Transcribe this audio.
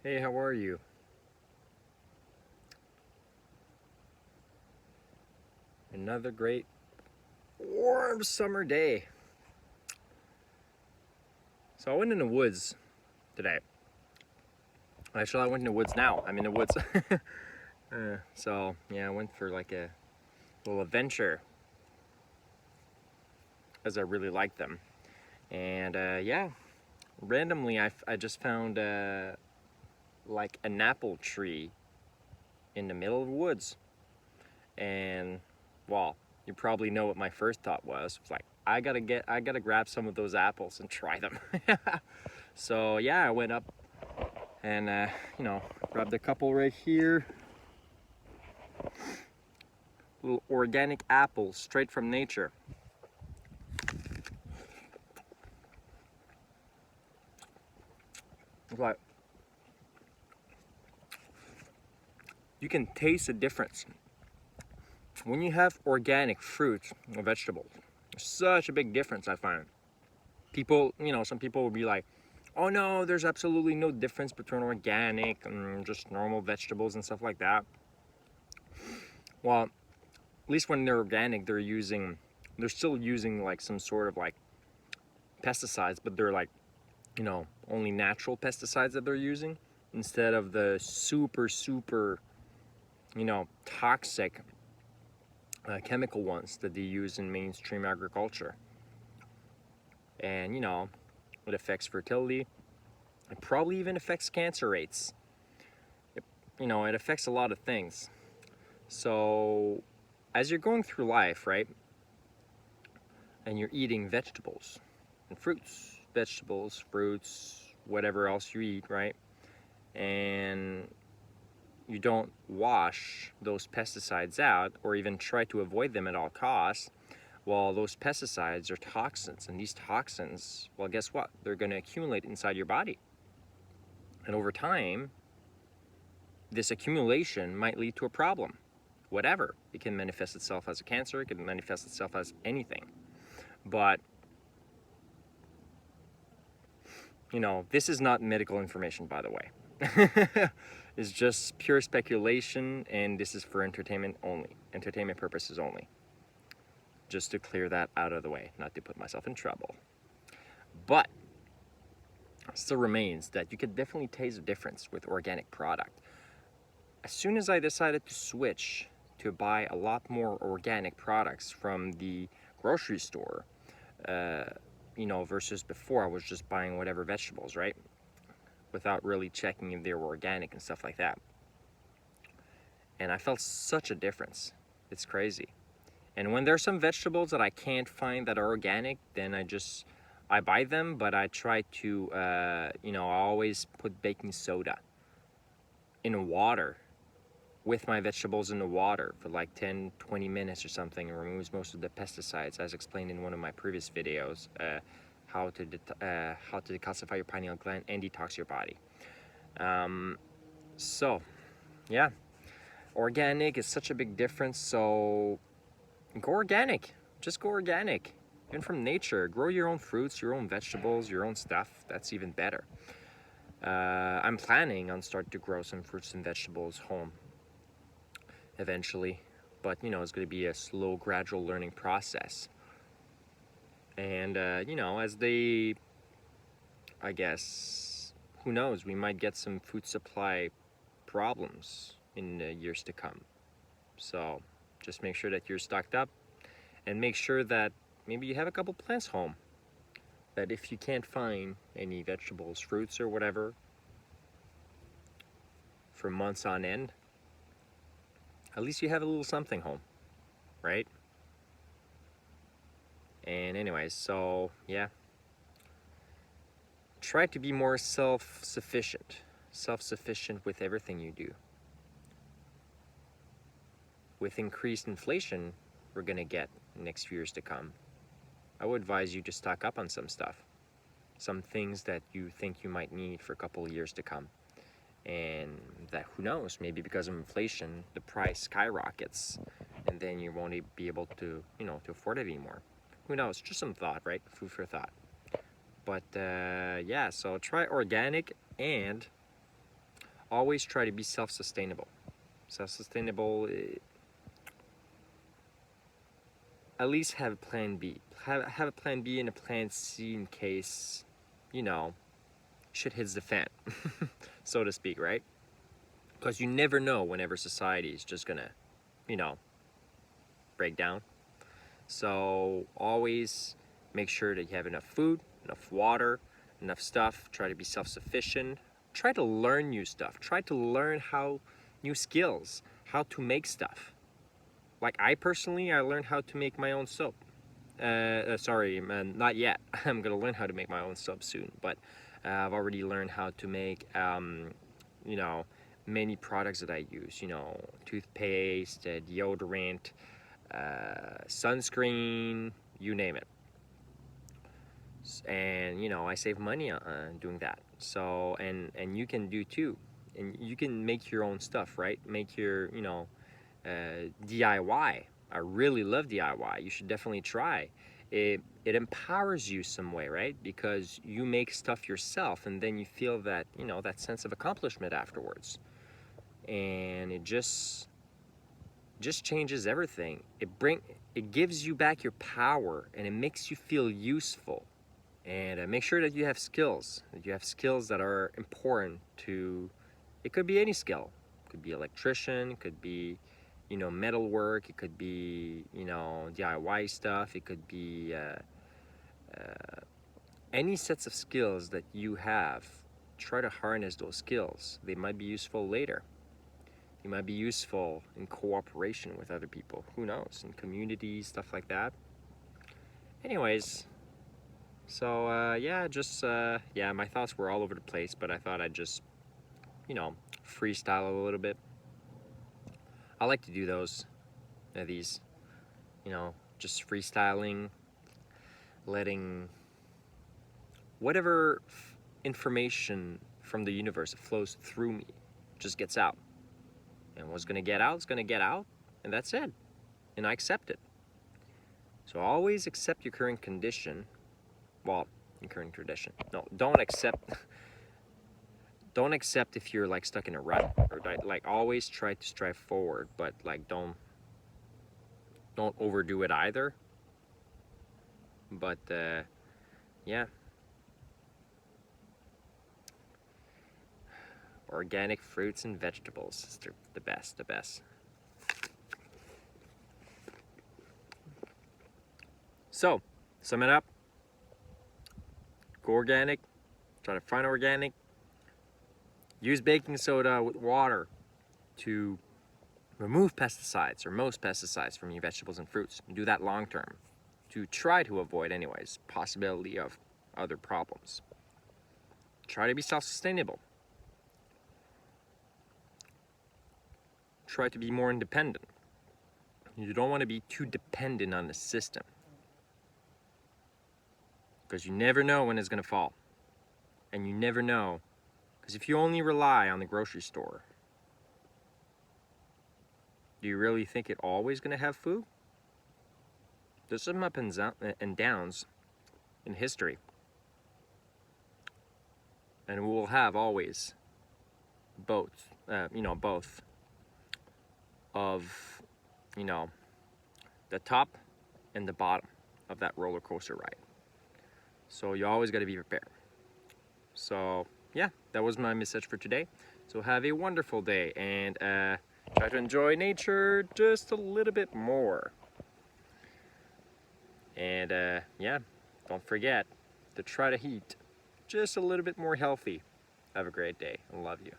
Hey, how are you? Another great warm summer day. So I went in the woods today. Actually, I went in the woods now. I'm in the woods. So yeah, I went for like a little adventure as I really like them. And yeah, randomly I just found like an apple tree in the middle of the woods. And well, you probably know what my first thought was. It was like, I gotta grab some of those apples and try them. So yeah, I went up and grabbed a couple right here. Little organic apples straight from nature. It's like, you can taste the difference when you have organic fruits or vegetables. There's such a big difference, I find. People, some people will be like, oh no, there's absolutely no difference between organic and just normal vegetables and stuff like that. Well, at least when they're organic, they're still using like some sort of like pesticides, but they're like, only natural pesticides that they're using instead of the super, toxic chemical ones that they use in mainstream agriculture. And, it affects fertility. It probably even affects cancer rates. It affects a lot of things. So, as you're going through life, right, and you're eating vegetables and fruits, whatever else you eat, right, and you don't wash those pesticides out or even try to avoid them at all costs, well, those pesticides are toxins, and these toxins, well, guess what? They're going to accumulate inside your body. And over time, this accumulation might lead to a problem. Whatever. It can manifest itself as a cancer, it can manifest itself as anything. But, this is not medical information, by the way. It's just pure speculation, and this is for entertainment purposes only. Just to clear that out of the way, not to put myself in trouble. But still remains that you could definitely taste the difference with organic product. As soon as I decided to switch to buy a lot more organic products from the grocery store, versus before I was just buying whatever vegetables, right? Without really checking if they were organic and stuff like that. And I felt such a difference. It's crazy. And when there's some vegetables that I can't find that are organic, then I buy them, but I try to, I always put baking soda in water with my vegetables in the water for like 10-20 minutes or something. It removes most of the pesticides, as explained in one of my previous videos, how to decalcify your pineal gland and detox your body. So yeah, organic is such a big difference. So go organic. Just go organic. Even from nature. Grow your own fruits, your own vegetables, your own stuff. That's even better. I'm planning on starting to grow some fruits and vegetables home eventually. But, it's going to be a slow, gradual learning process. And, as they, I guess, who knows, we might get some food supply problems in the years to come. So just make sure that you're stocked up, and make sure that maybe you have a couple plants home, that if you can't find any vegetables, fruits, or whatever for months on end, at least you have a little something home, right? And anyways, so yeah, try to be more self-sufficient with everything you do. With increased inflation we're gonna get next few years to come, I would advise you to stock up on some stuff, some things that you think you might need for a couple of years to come. And that, who knows, maybe because of inflation the price skyrockets, and then you won't be able to to afford it anymore. Who knows? Just some thought, right? Food for thought. But yeah, so try organic, and always try to be self-sustainable. Self-sustainable, at least have a plan B. Have a plan B and a plan C in case, you know, shit hits the fan, so to speak, right? Because you never know whenever society is just gonna, you know, break down. So always make sure that you have enough food, enough water, enough stuff. Try to be self-sufficient. Try to learn new stuff. Try to learn new skills, how to make stuff. Like I learned how to make my own soap. Sorry, man, not yet. I'm gonna learn how to make my own soap soon, but I've already learned how to make, you know, many products that I use. You know, toothpaste, deodorant, sunscreen, you name it. And you know, I save money on doing that. So and you can do too, and you can make your own stuff, right? Make your, you know, DIY. I really love DIY. You should definitely try. It empowers you some way, right? Because you make stuff yourself, and then you feel that, you know, that sense of accomplishment afterwards, and it just changes everything. It gives you back your power, and it makes you feel useful. And make sure that you have skills. That you have skills that are important to. It could be any skill. It could be electrician. It could be, you know, metal work. It could be, you know, DIY stuff. It could be any sets of skills that you have. Try to harness those skills. They might be useful later. They might be useful in cooperation with other people. Who knows? In communities, stuff like that. Anyways, so yeah, just yeah, my thoughts were all over the place, but I thought I'd just, you know, freestyle a little bit. I like to do these, you know, just freestyling, letting whatever information from the universe that flows through me just gets out. And what's gonna get out is gonna get out, and that's it. And I accept it. So always accept your current condition. Well, your current condition. No, don't accept if you're like stuck in a rut, or like always try to strive forward, but like don't overdo it either. But yeah, organic fruits and vegetables, they're the best. So sum it up: go organic, try to find organic, use baking soda with water to remove pesticides, or most pesticides, from your vegetables and fruits. Do that long term to try to avoid, anyways, possibility of other problems. Try to be self-sustainable. Try to be more independent. You don't want to be too dependent on the system, because you never know when it's going to fall. And you never know, because if you only rely on the grocery store, do you really think it's always going to have food? There's some ups and downs in history. And we will have always both, both of, you know, the top and the bottom of that roller coaster ride. So you always got to be prepared. So yeah, that was my message for today. So have a wonderful day, and try to enjoy nature just a little bit more. And yeah, don't forget to try to eat just a little bit more healthy. Have a great day. I love you.